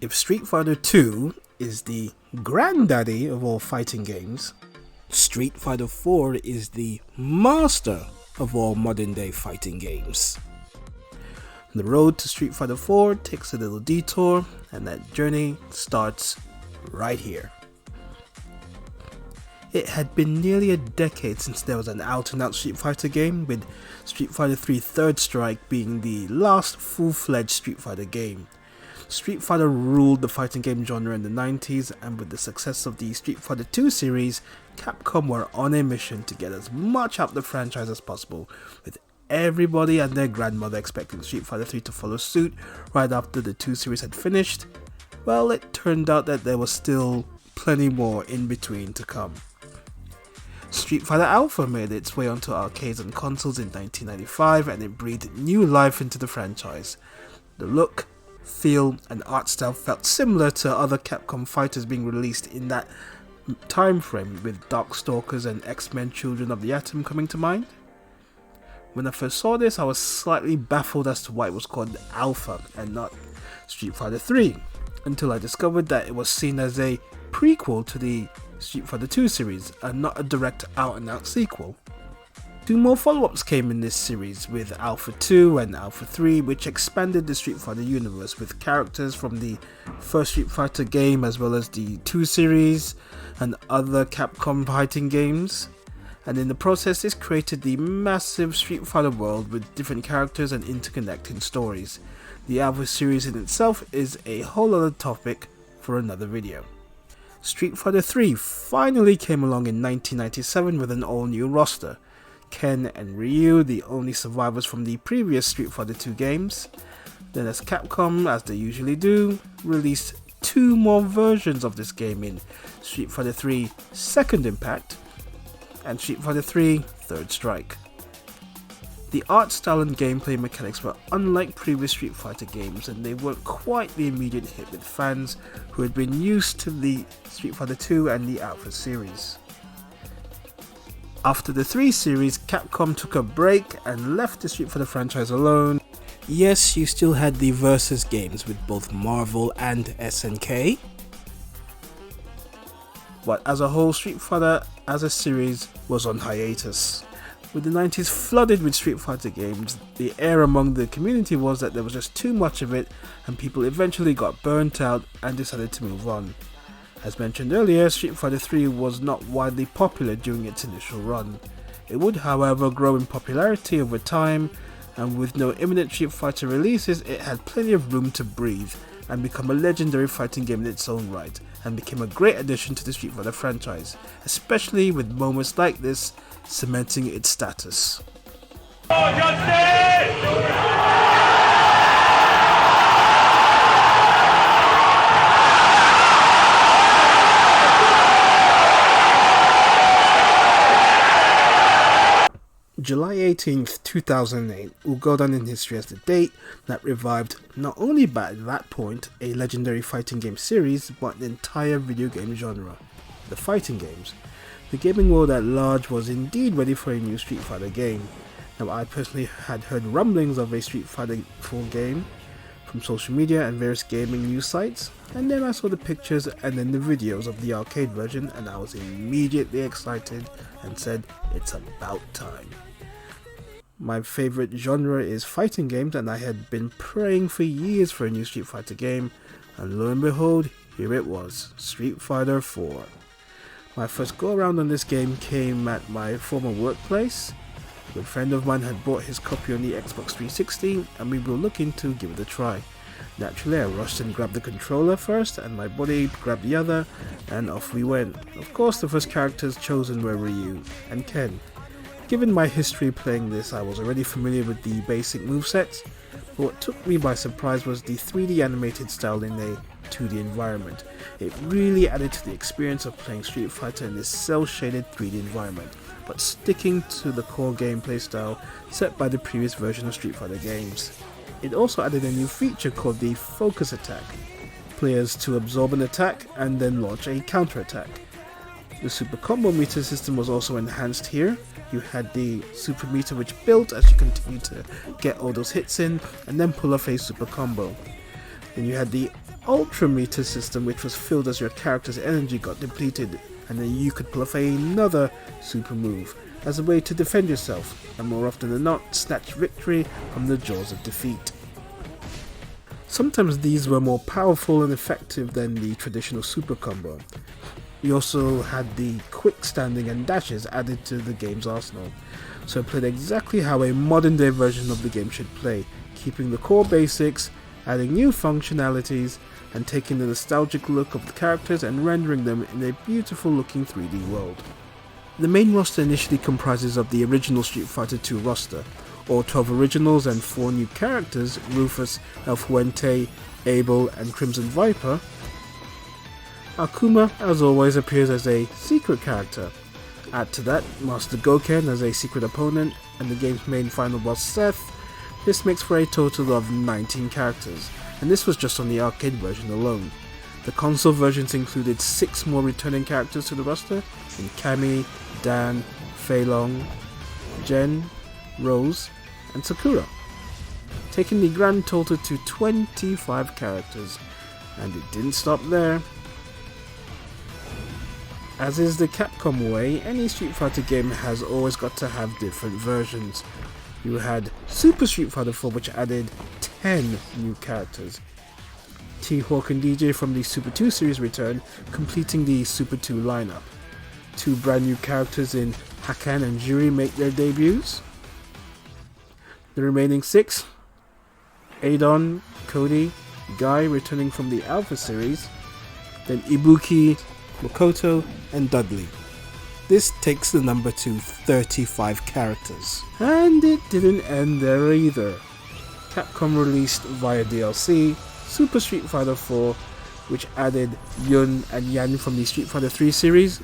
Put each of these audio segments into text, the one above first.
If Street Fighter 2 is the granddaddy of all fighting games, Street Fighter 4 is the master of all modern day fighting games. The road to Street Fighter 4 takes a little detour, and that journey starts right here. It had been nearly a decade since there was an out-and-out Street Fighter game, with Street Fighter 3 Third Strike being the last full-fledged Street Fighter game. Street Fighter ruled the fighting game genre in the 90s, and with the success of the Street Fighter 2 series, Capcom were on a mission to get as much out of the franchise as possible, with everybody and their grandmother expecting Street Fighter 3 to follow suit right after the 2 series had finished. Well, it turned out that there was still plenty more in between to come. Street Fighter Alpha made its way onto arcades and consoles in 1995, and it breathed new life into the franchise. The look, feel and art style felt similar to other Capcom Fighters being released in that time frame, with Darkstalkers and X-Men Children of the Atom coming to mind. When I first saw this, I was slightly baffled as to why it was called Alpha and not Street Fighter 3, until I discovered that it was seen as a prequel to the Street Fighter 2 series and not a direct out-and-out sequel. 2 more follow-ups came in this series, with Alpha 2 and Alpha 3, which expanded the Street Fighter universe with characters from the first Street Fighter game as well as the 2 series and other Capcom fighting games. And in the process, this created the massive Street Fighter world with different characters and interconnecting stories. The Alpha series in itself is a whole other topic for another video. Street Fighter 3 finally came along in 1997 with an all-new roster. Ken and Ryu, the only survivors from the previous Street Fighter 2 games. Then, as Capcom, as they usually do, released 2 more versions of this game in Street Fighter 3 Second Impact and Street Fighter 3 Third Strike. The art style and gameplay mechanics were unlike previous Street Fighter games, and they weren't quite the immediate hit with fans who had been used to the Street Fighter 2 and the Alpha series. After the 3 series, Capcom took a break and left the Street Fighter franchise alone. Yes, you still had the Versus games with both Marvel and SNK, but as a whole, Street Fighter as a series was on hiatus. With the 90s flooded with Street Fighter games, the air among the community was that there was just too much of it, and people eventually got burnt out and decided to move on. As mentioned earlier, Street Fighter 3 was not widely popular during its initial run. It would, however, grow in popularity over time, and with no imminent Street Fighter releases, it had plenty of room to breathe and become a legendary fighting game in its own right, and became a great addition to the Street Fighter franchise, especially with moments like this cementing its status. July 18th, 2008 will go down in history as the date that revived not only by that point a legendary fighting game series, but the entire video game genre. The fighting games. The gaming world at large was indeed ready for a new Street Fighter game. Now, I personally had heard rumblings of a Street Fighter 4 game from social media and various gaming news sites, and then I saw the pictures and then the videos of the arcade version, and I was immediately excited and said, it's about time. My favorite genre is fighting games, and I had been praying for years for a new Street Fighter game, and lo and behold, here it was, Street Fighter 4. My first go around on this game came at my former workplace. A good friend of mine had bought his copy on the Xbox 360, and we were looking to give it a try. Naturally, I rushed and grabbed the controller first, and my buddy grabbed the other, and off we went. Of course, the first characters chosen were Ryu and Ken. Given my history playing this, I was already familiar with the basic movesets, but what took me by surprise was the 3D animated style in a 2D environment. It really added to the experience of playing Street Fighter in this cel-shaded 3D environment, but sticking to the core gameplay style set by the previous version of Street Fighter games. It also added a new feature called the Focus Attack. Players to absorb an attack and then launch a counter attack. The super combo meter system was also enhanced here. You had the super meter which built as you continue to get all those hits in and then pull off a super combo. Then you had the Ultra meter system, which was filled as your character's energy got depleted, and then you could pull off another super move as a way to defend yourself, and more often than not, snatch victory from the jaws of defeat. Sometimes these were more powerful and effective than the traditional super combo. We also had the quick standing and dashes added to the game's arsenal, so it played exactly how a modern day version of the game should play, keeping the core basics, adding new functionalities, and taking the nostalgic look of the characters and rendering them in a beautiful looking 3D world. The main roster initially comprises of the original Street Fighter II roster, all 12 originals and 4 new characters, Rufus, El Fuente, Abel and Crimson Viper. Akuma, as always, appears as a secret character. Add to that Master Goken as a secret opponent and the game's main final boss Seth. This makes for a total of 19 characters, and this was just on the arcade version alone. The console versions included 6 more returning characters to the roster in Cammy, Dan, Fei Long, Jen, Rose, and Sakura, taking the grand total to 25 characters, and it didn't stop there. As is the Capcom way, any Street Fighter game has always got to have different versions. You had Super Street Fighter 4, which added 10 new characters. T-Hawk and DJ from the Super 2 series return, completing the Super 2 lineup. 2 brand new characters in Hakan and Juri make their debuts. The remaining 6, Adon, Cody, Guy returning from the Alpha series, then Ibuki, Makoto and Dudley. This takes the number to 35 characters. And it didn't end there either. Capcom released via DLC Super Street Fighter 4, which added Yun and Yan from the Street Fighter 3 series,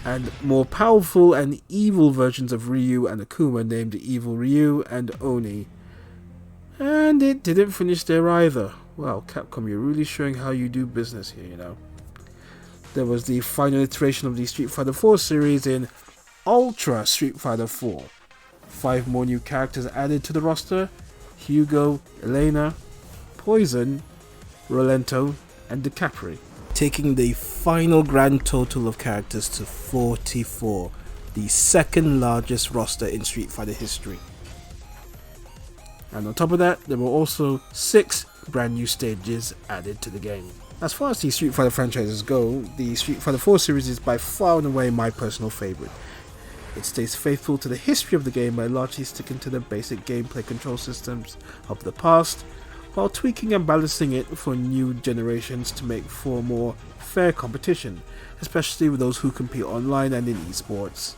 and more powerful and evil versions of Ryu and Akuma named Evil Ryu and Oni. And it didn't finish there either. Wow, Capcom, you're really showing how you do business here, you know. There was the final iteration of the Street Fighter 4 series in Ultra Street Fighter 4. 5 more new characters added to the roster: Hugo, Elena, Poison, Rolento, and DiCapri, taking the final grand total of characters to 44, the second largest roster in Street Fighter history. And on top of that, there were also 6 brand new stages added to the game. As far as the Street Fighter franchises go, the Street Fighter 4 series is by far and away my personal favourite. It stays faithful to the history of the game by largely sticking to the basic gameplay control systems of the past, while tweaking and balancing it for new generations to make for more fair competition, especially with those who compete online and in esports.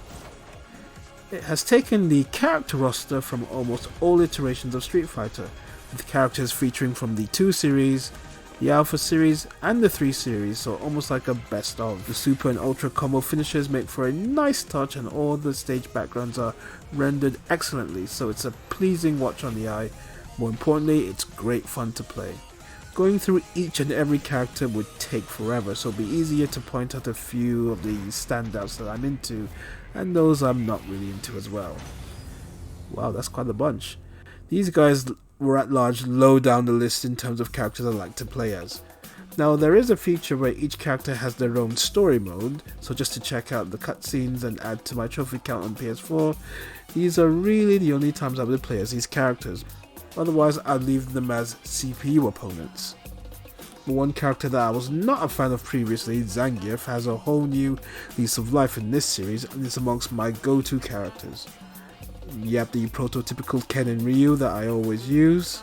It has taken the character roster from almost all iterations of Street Fighter, with characters featuring from the 2 series, the Alpha series, and the 3 series, so almost like a best of. The Super and Ultra combo finishes make for a nice touch, and all the stage backgrounds are rendered excellently, so it's a pleasing watch on the eye. More importantly, it's great fun to play. Going through each and every character would take forever, so it'll be easier to point out a few of the standouts that I'm into, and those I'm not really into as well. Wow, that's quite a bunch. These guys were at large low down the list in terms of characters I like to play as. Now, there is a feature where each character has their own story mode, so just to check out the cutscenes and add to my trophy count on PS4, these are really the only times I would play as these characters. Otherwise, I'd leave them as CPU opponents. But one character that I was not a fan of previously, Zangief, has a whole new lease of life in this series and is amongst my go-to characters. You have the prototypical Ken and Ryu that I always use.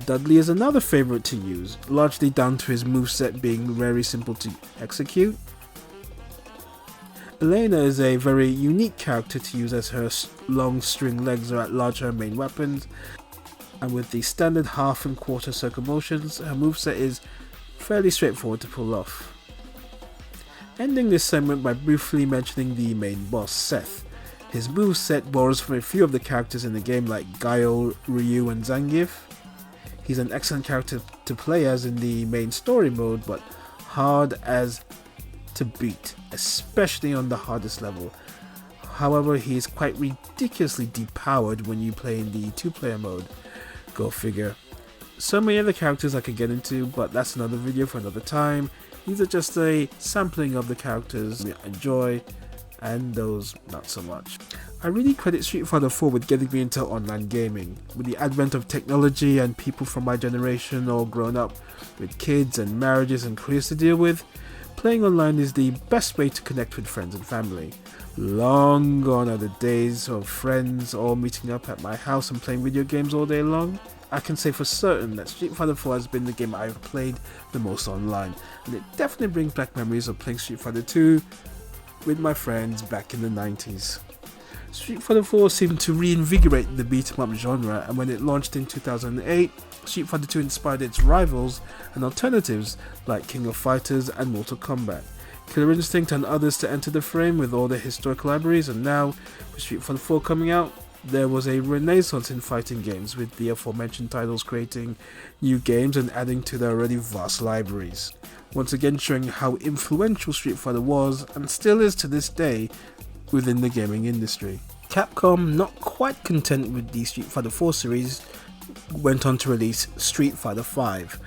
Dudley is another favourite to use, largely down to his moveset being very simple to execute. Elena is a very unique character to use as her long string legs are at large her main weapons, and with the standard half and quarter circle motions, her moveset is fairly straightforward to pull off. Ending this segment by briefly mentioning the main boss, Seth. His moveset borrows from a few of the characters in the game like Guile, Ryu and Zangief. He's an excellent character to play as in the main story mode, but hard as to beat, especially on the hardest level. However, he is quite ridiculously depowered when you play in the 2-player mode. Go figure. So many other characters I could get into, but that's another video for another time. These are just a sampling of the characters I enjoy and those not so much. I really credit Street Fighter 4 with getting me into online gaming. With the advent of technology and people from my generation all grown up with kids and marriages and careers to deal with, playing online is the best way to connect with friends and family. Long gone are the days of friends all meeting up at my house and playing video games all day long. I can say for certain that Street Fighter 4 has been the game I've played the most online, and it definitely brings back memories of playing Street Fighter 2 with my friends back in the 90s. Street Fighter 4 seemed to reinvigorate the beat-em-up genre, and when it launched in 2008, Street Fighter 2 inspired its rivals and alternatives like King of Fighters and Mortal Kombat, Killer Instinct and others to enter the frame with all their historical libraries, and now, with Street Fighter 4 coming out, there was a renaissance in fighting games, with the aforementioned titles creating new games and adding to their already vast libraries. Once again showing how influential Street Fighter was, and still is to this day, within the gaming industry. Capcom, not quite content with the Street Fighter 4 series, went on to release Street Fighter 5.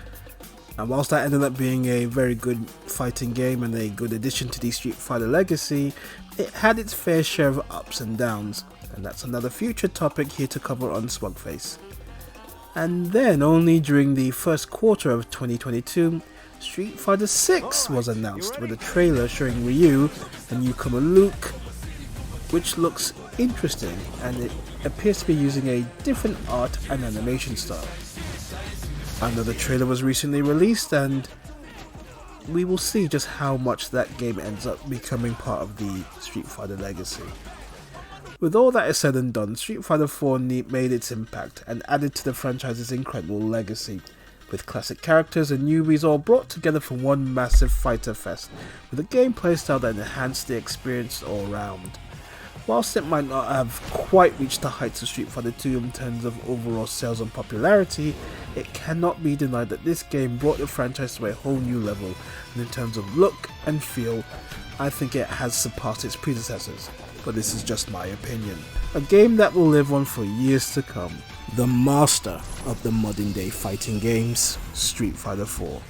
And whilst that ended up being a very good fighting game and a good addition to the Street Fighter legacy, it had its fair share of ups and downs, and that's another future topic here to cover on Smugface. And then, only during the first quarter of 2022, Street Fighter 6 was announced with a trailer showing Ryu and newcomer Luke, which looks interesting, and it appears to be using a different art and animation style. Another trailer was recently released, and we will see just how much that game ends up becoming part of the Street Fighter legacy. With all that is said and done, Street Fighter 4 made its impact and added to the franchise's incredible legacy, with classic characters and newbies all brought together for one massive fighter fest, with a gameplay style that enhanced the experience all round. Whilst it might not have quite reached the heights of Street Fighter 2 in terms of overall sales and popularity, it cannot be denied that this game brought the franchise to a whole new level, and in terms of look and feel, I think it has surpassed its predecessors. But this is just my opinion. A game that will live on for years to come. The master of the modern day fighting games, Street Fighter 4.